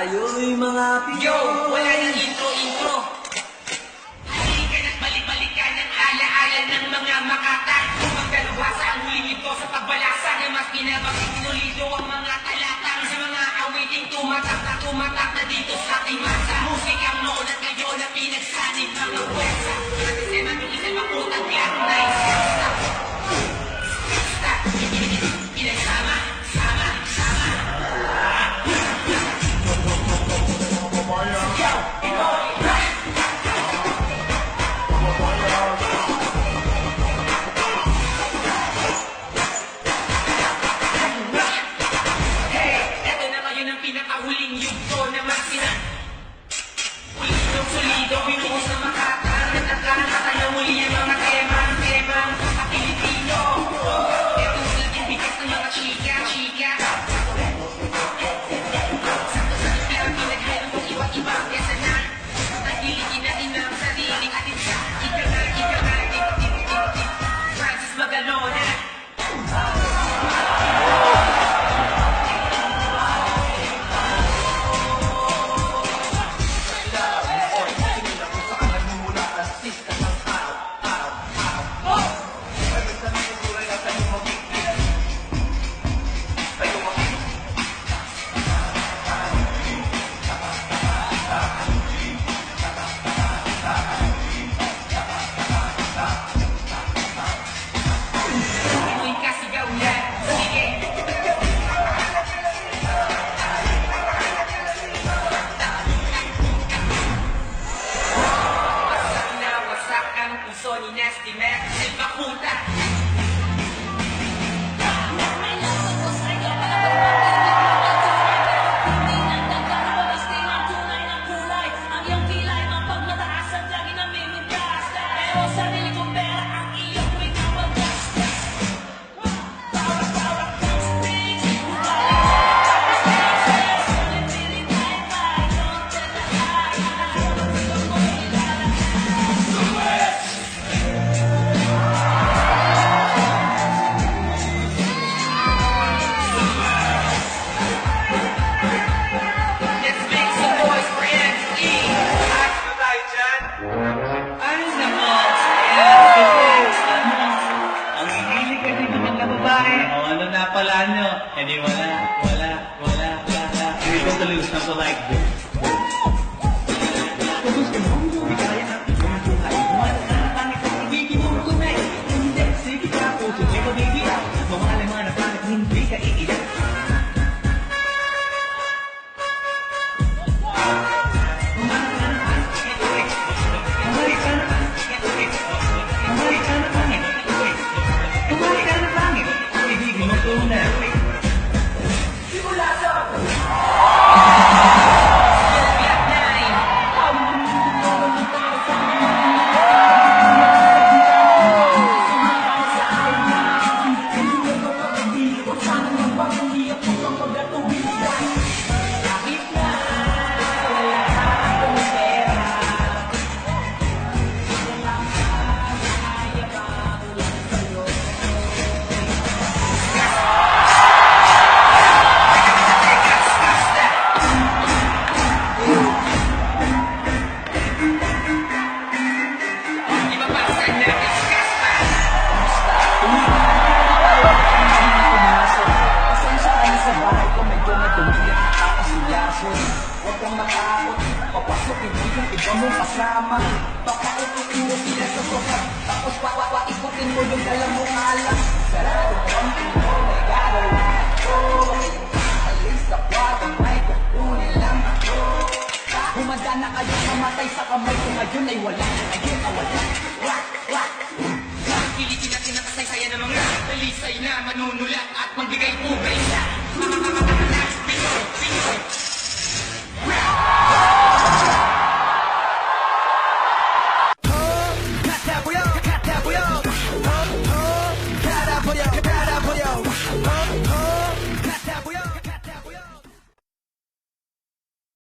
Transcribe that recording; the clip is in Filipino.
tayo'y mga Pinoy. Yo, wala nang intro. Halika na't balik-balikan ang alaala ng mga makata. Magdalubhasa ang huling ito sa pagbalasa na mas pinapagsinulido ang mga talatang sa mga awiting tumatak na dito sa ating masa. Musikang noon at ngayon na pinagsanib mga pwersa. Natisema yung isang makutang lang na isang pinagsama. Pinakahuling yugto na masina Sulido, binuhos na makatang Nagkakatan na muli ang mga temang Pilipino Itong salating bigas ng mga chika Sakto-sakto pero pinaghalong ng iba't-ibang kesa na Tagilikin natin ang sariling atin sa Ika nga, Francis Magalona Sony Nasty Mac, Silva Puta ano na pala nyo? Eh di wala. We're going to lose something like this. Kung gusto mo, hindi kaya natin kung buhay. Pangit ang ibigin mo tunay. Kung hindi, sige ka po. Tunay ko, baby. Mamahalay mga na pangit, hindi ka iiyak. Huwag kang matakot, papasok hindi yung iba mong kasama. Baka ututuwa sila sa sofa, tapos ikutin mo yung dala mong alak. Sarado mo ang pinto, may gagawa ako. Alis sa kwarto, may kukunin lang ako. Humanda na kayo mamatay sa kamay ko ngayon ay wala. Ayun na wala. Pilitin natin ang kasaysayan ng mga talisay na manunulat at magbigay po